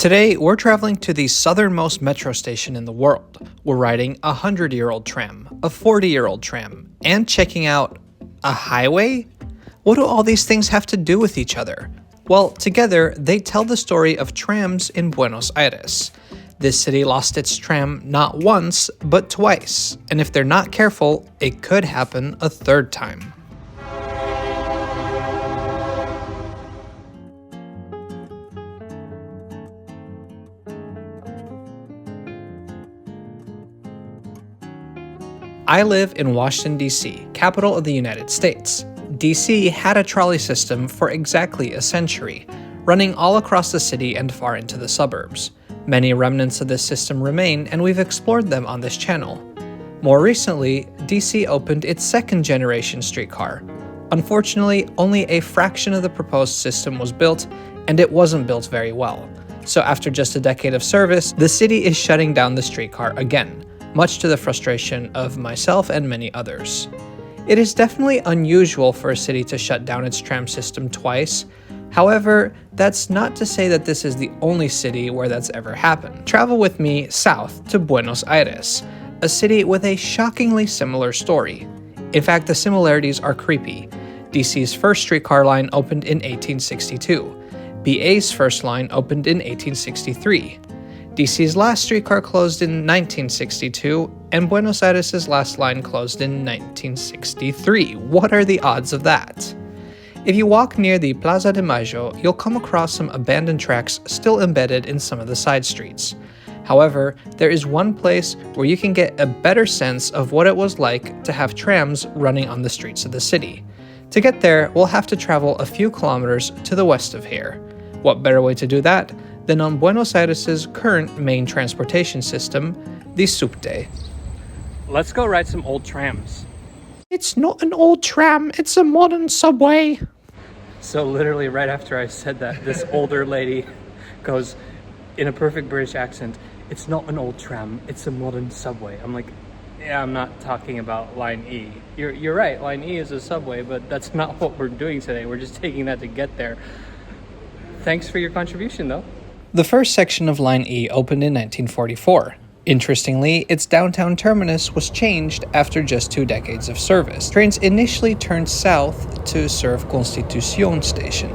Today, we're traveling to the southernmost metro station in the world. We're riding a 100-year-old tram, a 40-year-old tram, and checking out a highway? What do all these things have to do with each other? Well, together, they tell the story of trams in Buenos Aires. This city lost its tram not once, but twice, and if they're not careful, it could happen a third time. I live in Washington, D.C., capital of the United States. D.C. had a trolley system for exactly a century, running all across the city and far into the suburbs. Many remnants of this system remain, and we've explored them on this channel. More recently, D.C. opened its second-generation streetcar. Unfortunately, only a fraction of the proposed system was built, and it wasn't built very well. So after just a decade of service, the city is shutting down the streetcar again, much to the frustration of myself and many others. It is definitely unusual for a city to shut down its tram system twice. However, that's not to say that this is the only city where that's ever happened. Travel with me south to Buenos Aires, a city with a shockingly similar story. In fact, the similarities are creepy. DC's first streetcar line opened in 1862. BA's first line opened in 1863. DC's last streetcar closed in 1962, and Buenos Aires' last line closed in 1963. What are the odds of that? If you walk near the Plaza de Mayo, you'll come across some abandoned tracks still embedded in some of the side streets. However, there is one place where you can get a better sense of what it was like to have trams running on the streets of the city. To get there, we'll have to travel a few kilometers to the west of here. What better way to do that than on Buenos Aires' current main transportation system, the subte. Let's go ride some old trams. It's not an old tram, it's a modern subway. So literally right after I said that, this older lady goes in a perfect British accent, "It's not an old tram, it's a modern subway." I'm like, yeah, I'm not talking about line E. You're right, line E is a subway, but that's not what we're doing today. We're just taking that to get there. Thanks for your contribution though. The first section of Line E opened in 1944. Interestingly, its downtown terminus was changed after just 2 decades of service. Trains initially turned south to serve Constitución Station.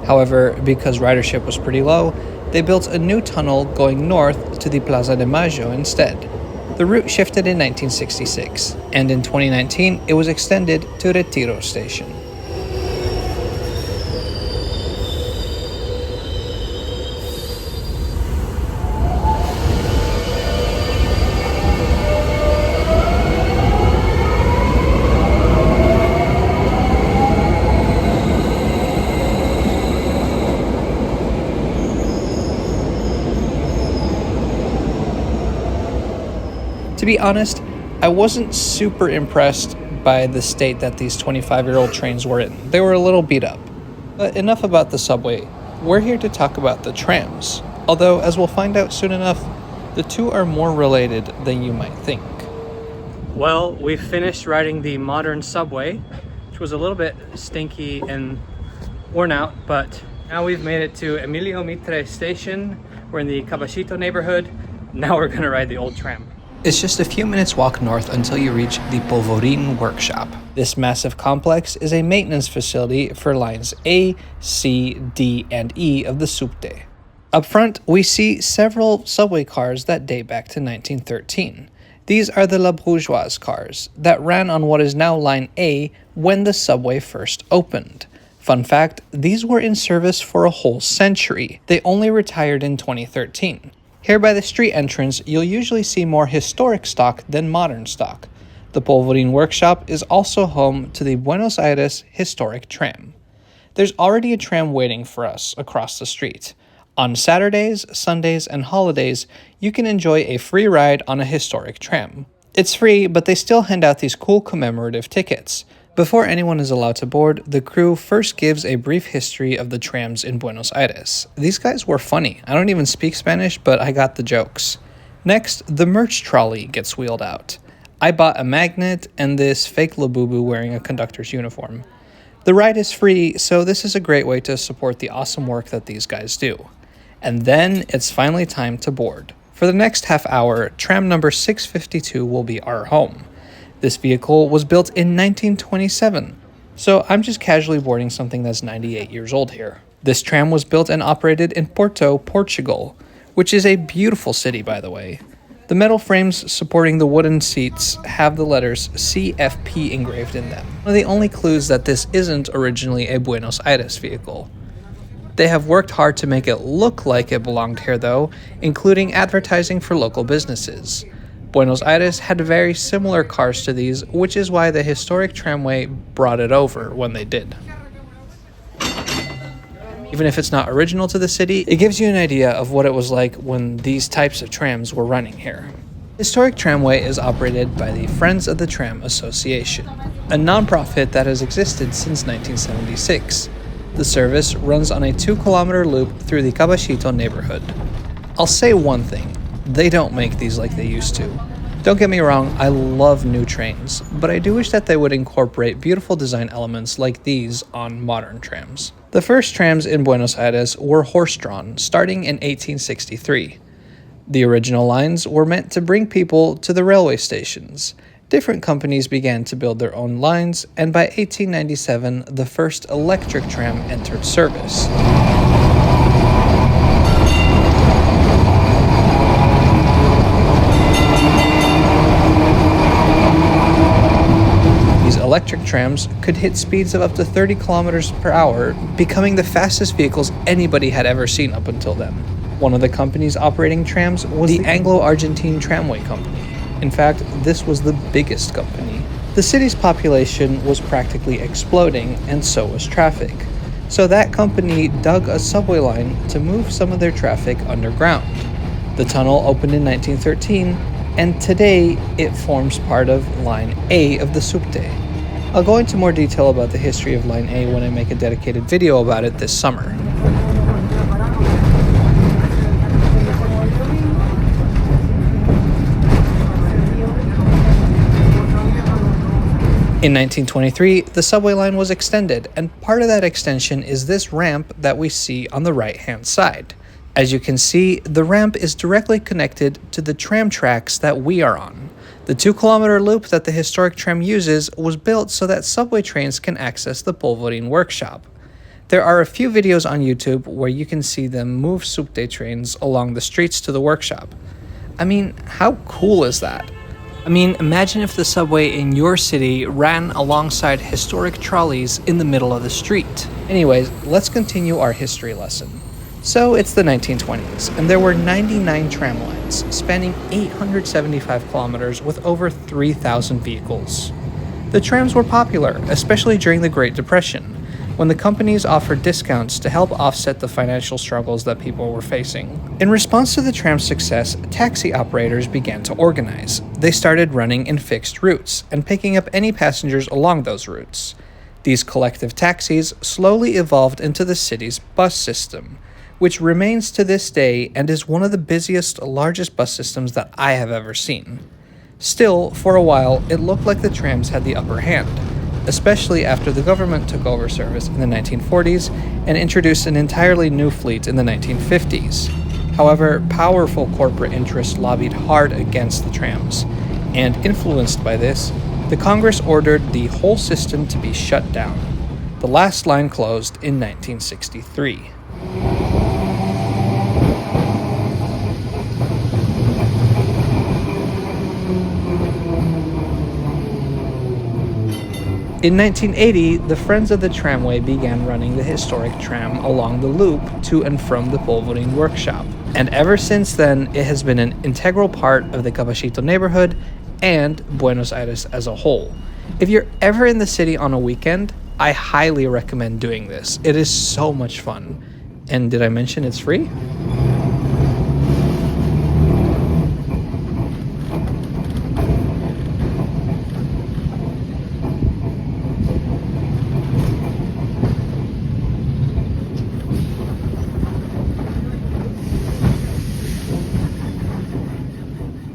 However, because ridership was pretty low, they built a new tunnel going north to the Plaza de Mayo instead. The route shifted in 1966, and in 2019 it was extended to Retiro Station. To be honest, I wasn't super impressed by the state that these 25-year-old trains were in. They were a little beat up. But enough about the subway. We're here to talk about the trams. Although, as we'll find out soon enough, the two are more related than you might think. Well, we finished riding the modern subway, which was a little bit stinky and worn out, but now we've made it to Emilio Mitre Station. We're in the Caballito neighborhood. Now we're gonna ride the old tram. It's just a few minutes walk north until you reach the Polvorín workshop. This massive complex is a maintenance facility for lines A, C, D, and E of the subte. Up front, we see several subway cars that date back to 1913. These are the La Bourgeoise cars that ran on what is now line A when the subway first opened. Fun fact, these were in service for a whole century. They only retired in 2013. Here by the street entrance, you'll usually see more historic stock than modern stock. The Polvorín workshop is also home to the Buenos Aires historic tram. There's already a tram waiting for us across the street. On Saturdays, Sundays, and holidays, you can enjoy a free ride on a historic tram. It's free, but they still hand out these cool commemorative tickets. Before anyone is allowed to board, the crew first gives a brief history of the trams in Buenos Aires. These guys were funny. I don't even speak Spanish, but I got the jokes. Next, the merch trolley gets wheeled out. I bought a magnet and this fake Labubu wearing a conductor's uniform. The ride is free, so this is a great way to support the awesome work that these guys do. And then it's finally time to board. For the next half hour, tram number 652 will be our home. This vehicle was built in 1927, so I'm just casually boarding something that's 98 years old here. This tram was built and operated in Porto, Portugal, which is a beautiful city, by the way. The metal frames supporting the wooden seats have the letters CFP engraved in them. One of the only clues that this isn't originally a Buenos Aires vehicle. They have worked hard to make it look like it belonged here though, including advertising for local businesses. Buenos Aires had very similar cars to these, which is why the historic tramway brought it over when they did. Even if it's not original to the city, it gives you an idea of what it was like when these types of trams were running here. Historic Tramway is operated by the Friends of the Tram Association, a non-profit that has existed since 1976. The service runs on a 2-kilometer loop through the Caballito neighborhood. I'll say one thing, they don't make these like they used to. Don't get me wrong, I love new trains, but I do wish that they would incorporate beautiful design elements like these on modern trams. The first trams in Buenos Aires were horse-drawn, starting in 1863. The original lines were meant to bring people to the railway stations. Different companies began to build their own lines, and by 1897, the first electric tram entered service. Electric trams could hit speeds of up to 30 kilometers per hour, becoming the fastest vehicles anybody had ever seen up until then. One of the companies operating trams was the Anglo-Argentine Tramway Company. In fact, this was the biggest company. The city's population was practically exploding, and so was traffic. So that company dug a subway line to move some of their traffic underground. The tunnel opened in 1913, and today it forms part of Line A of the Subte. I'll go into more detail about the history of Line A when I make a dedicated video about it this summer. In 1923, the subway line was extended, and part of that extension is this ramp that we see on the right-hand side. As you can see, the ramp is directly connected to the tram tracks that we are on. The 2-kilometer loop that the historic tram uses was built so that subway trains can access the Polvorin workshop. There are a few videos on YouTube where you can see them move subte trains along the streets to the workshop. I mean, how cool is that? I mean, imagine if the subway in your city ran alongside historic trolleys in the middle of the street. Anyways, let's continue our history lesson. So it's the 1920s, and there were 99 tram lines, spanning 875 kilometers with over 3,000 vehicles. The trams were popular, especially during the Great Depression, when the companies offered discounts to help offset the financial struggles that people were facing. In response to the tram's success, taxi operators began to organize. They started running in fixed routes and picking up any passengers along those routes. These collective taxis slowly evolved into the city's bus system, which remains to this day and is one of the busiest, largest bus systems that I have ever seen. Still, for a while, it looked like the trams had the upper hand, especially after the government took over service in the 1940s and introduced an entirely new fleet in the 1950s. However, powerful corporate interests lobbied hard against the trams, and influenced by this, the Congress ordered the whole system to be shut down. The last line closed in 1963. In 1980, the Friends of the Tramway began running the historic tram along the loop to and from the Polvorin workshop. And ever since then, it has been an integral part of the Caballito neighborhood and Buenos Aires as a whole. If you're ever in the city on a weekend, I highly recommend doing this. It is so much fun. And did I mention it's free?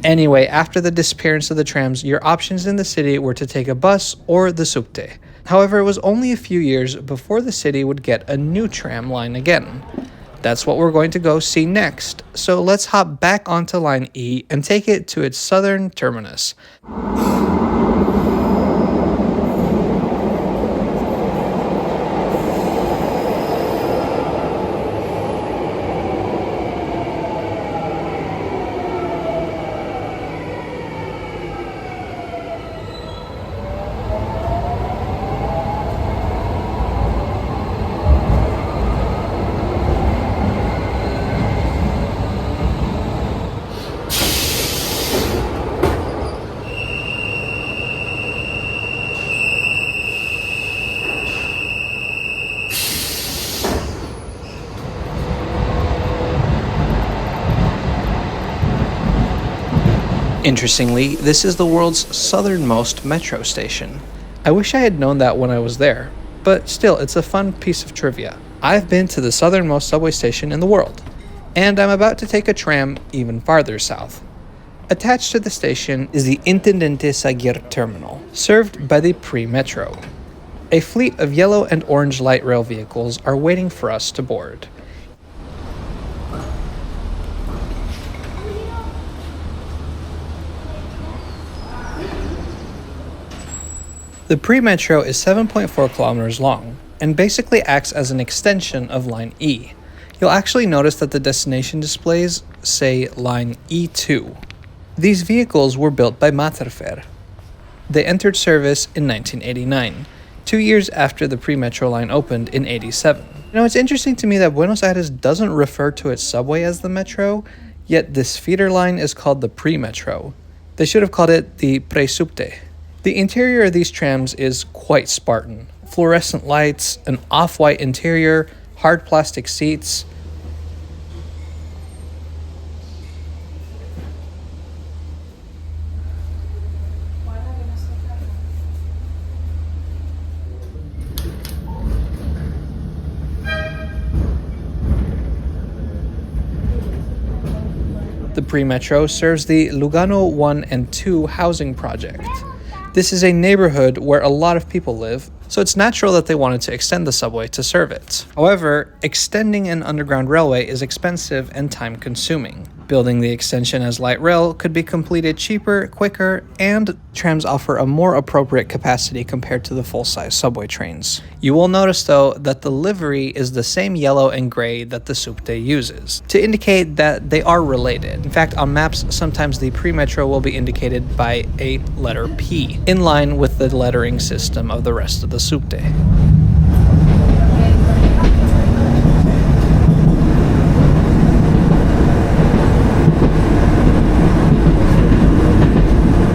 Anyway, after the disappearance of the trams, your options in the city were to take a bus or the subte. However, it was only a few years before the city would get a new tram line again. That's what we're going to go see next, so let's hop back onto Line E and take it to its southern terminus. Interestingly, this is the world's southernmost metro station. I wish I had known that when I was there, but still, it's a fun piece of trivia. I've been to the southernmost subway station in the world, and I'm about to take a tram even farther south. Attached to the station is the Intendente Saguier terminal, served by the Premetro. A fleet of yellow and orange light rail vehicles are waiting for us to board. The Premetro is 7.4 kilometers long and basically acts as an extension of Line E. You'll actually notice that the destination displays say Line E2. These vehicles were built by Materfer. They entered service in 1989, 2 years after the Premetro line opened in 87. Now, it's interesting to me that Buenos Aires doesn't refer to its subway as the Metro, yet this feeder line is called the Premetro. They should have called it the Presubte. The interior of these trams is quite Spartan. Fluorescent lights, an off-white interior, hard plastic seats. The Premetro serves the Lugano 1 and 2 housing project. This is a neighborhood where a lot of people live, so it's natural that they wanted to extend the subway to serve it. However, extending an underground railway is expensive and time-consuming. Building the extension as light rail could be completed cheaper, quicker, and trams offer a more appropriate capacity compared to the full-size subway trains. You will notice, though, that the livery is the same yellow and gray that the Subte uses, to indicate that they are related. In fact, on maps, sometimes the Premetro will be indicated by a letter P, in line with the lettering system of the rest of the Subte.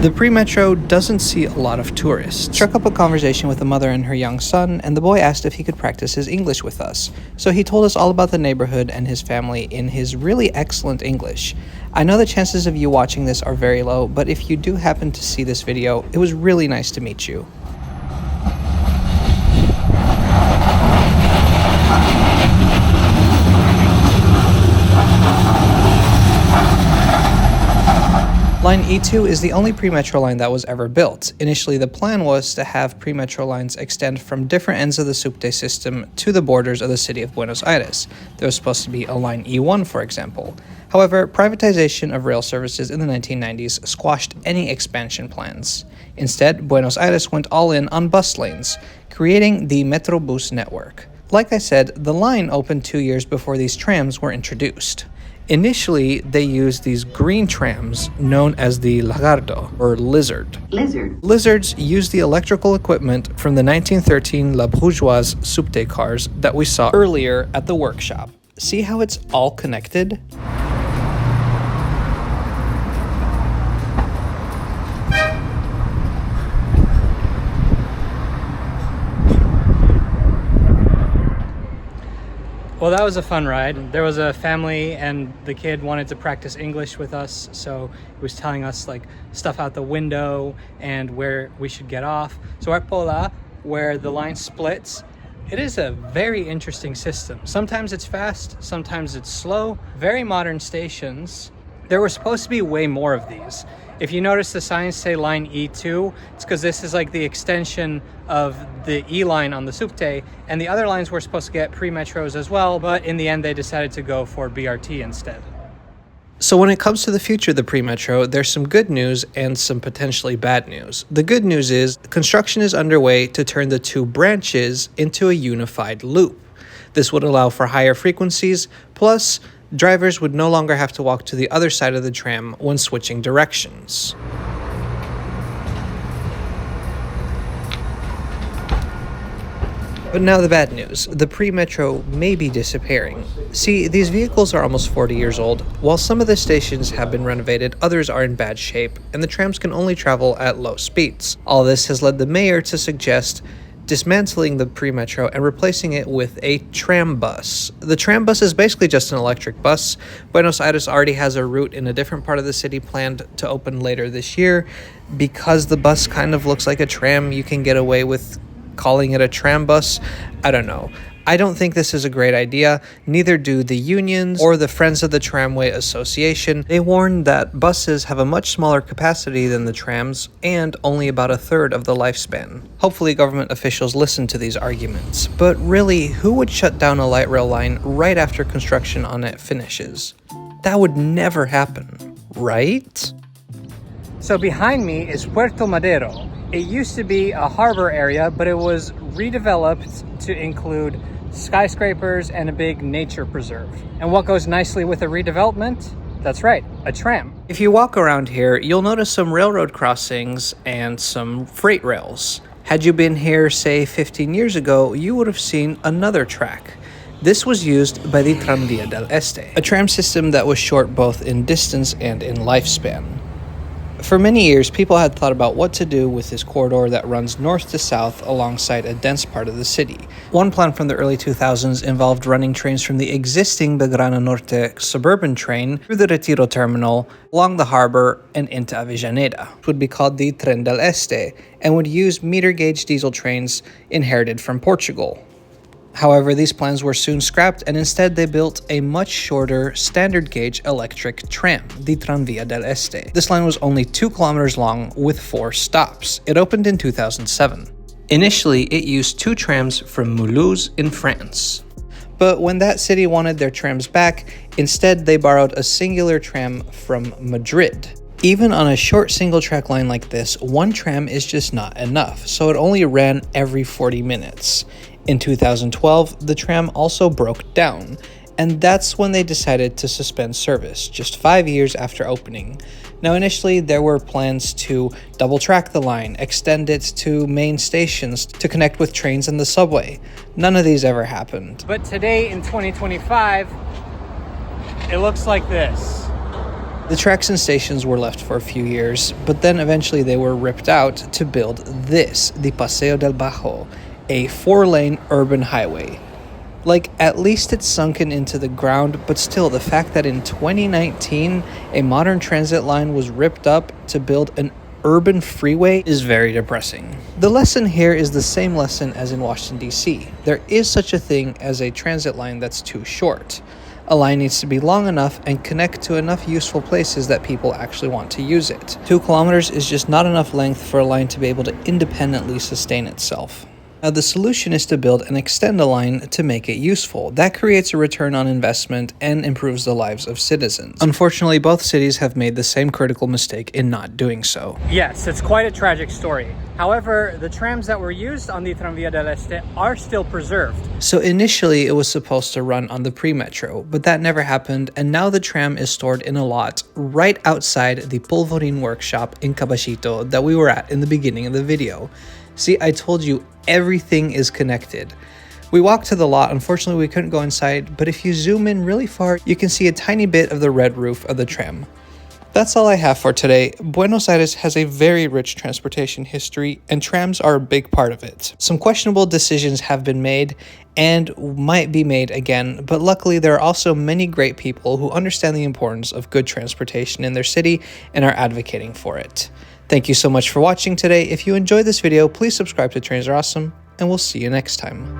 The Premetro doesn't see a lot of tourists. Struck up a conversation with a mother and her young son, and the boy asked if he could practice his English with us. So he told us all about the neighborhood and his family in his really excellent English. I know the chances of you watching this are very low, but if you do happen to see this video, it was really nice to meet you. Line E2 is the only Premetro line that was ever built. Initially, the plan was to have Premetro lines extend from different ends of the Subte system to the borders of the city of Buenos Aires. There was supposed to be a Line E1, for example. However, privatization of rail services in the 1990s squashed any expansion plans. Instead, Buenos Aires went all in on bus lanes, creating the Metrobus network. Like I said, the line opened 2 years before these trams were introduced. Initially, they used these green trams known as the lagarto, or lizard. Lizards used the electrical equipment from the 1913 La Bourgeoise Subte cars that we saw earlier at the workshop. See how it's all connected? Well, that was a fun ride. There was a family and the kid wanted to practice English with us, so he was telling us like stuff out the window and where we should get off. So at Pola, where the line splits, it is a very interesting system. Sometimes it's fast, sometimes it's slow. Very modern stations, There were supposed to be way more of these. If you notice the signs say line E2, it's because this is like the extension of the E line on the Subte, and the other lines were supposed to get Premetros as well, but in the end they decided to go for BRT instead. So when it comes to the future of the Premetro, there's some good news and some potentially bad news. The good news is construction is underway to turn the two branches into a unified loop. This would allow for higher frequencies, plus drivers would no longer have to walk to the other side of the tram when switching directions. But now the bad news. The Premetro may be disappearing. See, these vehicles are almost 40 years old. While some of the stations have been renovated, others are in bad shape, and the trams can only travel at low speeds. All this has led the mayor to suggest dismantling the Premetro and replacing it with a tram bus. The tram bus is basically just an electric bus. Buenos Aires already has a route in a different part of the city planned to open later this year. Because the bus kind of looks like a tram, you can get away with calling it a tram bus. I don't know. I don't think this is a great idea. Neither do the unions or the Friends of the Tramway Association. They warn that buses have a much smaller capacity than the trams and only about a third of the lifespan. Hopefully government officials listen to these arguments. But really, who would shut down a light rail line right after construction on it finishes? That would never happen, right? So behind me is Puerto Madero. It used to be a harbor area, but it was redeveloped to include skyscrapers and a big nature preserve. And what goes nicely with a redevelopment? That's right, a tram. If you walk around here, you'll notice some railroad crossings and some freight rails. Had you been here, say, 15 years ago, you would have seen another track. This was used by the Tranvía del Este, a tram system that was short both in distance and in lifespan. For many years, people had thought about what to do with this corridor that runs north to south alongside a dense part of the city. One plan from the early 2000s involved running trains from the existing Belgrano Norte suburban train through the Retiro terminal, along the harbor, and into Avellaneda. It would be called the Tren del Este, and would use meter-gauge diesel trains inherited from Portugal. However, these plans were soon scrapped, and instead they built a much shorter standard-gauge electric tram, the Tranvía del Este. This line was only 2 kilometers long with 4 stops. It opened in 2007. Initially, it used 2 trams from Mulhouse in France. But when that city wanted their trams back, instead they borrowed a singular tram from Madrid. Even on a short single-track line like this, 1 tram is just not enough, so it only ran every 40 minutes. In 2012, the tram also broke down, and that's when they decided to suspend service, just 5 years after opening. Now, initially, there were plans to double-track the line, extend it to main stations to connect with trains and the subway. None of these ever happened. But today, in 2025, it looks like this. The tracks and stations were left for a few years, but then eventually they were ripped out to build this, the Paseo del Bajo, a 4-lane urban highway. Like, at least it's sunken into the ground, but still, the fact that in 2019, a modern transit line was ripped up to build an urban freeway is very depressing. The lesson here is the same lesson as in Washington, D.C. There is such a thing as a transit line that's too short. A line needs to be long enough and connect to enough useful places that people actually want to use it. 2 kilometers is just not enough length for a line to be able to independently sustain itself. Now, the solution is to build and extend a line to make it useful. That creates a return on investment and improves the lives of citizens. Unfortunately, both cities have made the same critical mistake in not doing so. Yes, it's quite a tragic story. However, the trams that were used on the Tranvía del Este are still preserved. So initially, it was supposed to run on the Premetro, but that never happened, and now the tram is stored in a lot right outside the Polvorin workshop in Caballito that we were at in the beginning of the video. See, I told you, everything is connected. We walked to the lot. Unfortunately, we couldn't go inside, but if you zoom in really far, you can see a tiny bit of the red roof of the tram. That's all I have for today. Buenos Aires has a very rich transportation history, and trams are a big part of it. Some questionable decisions have been made and might be made again, but luckily there are also many great people who understand the importance of good transportation in their city and are advocating for it. Thank you so much for watching today. If you enjoyed this video, please subscribe to Trains Are Awesome, and we'll see you next time.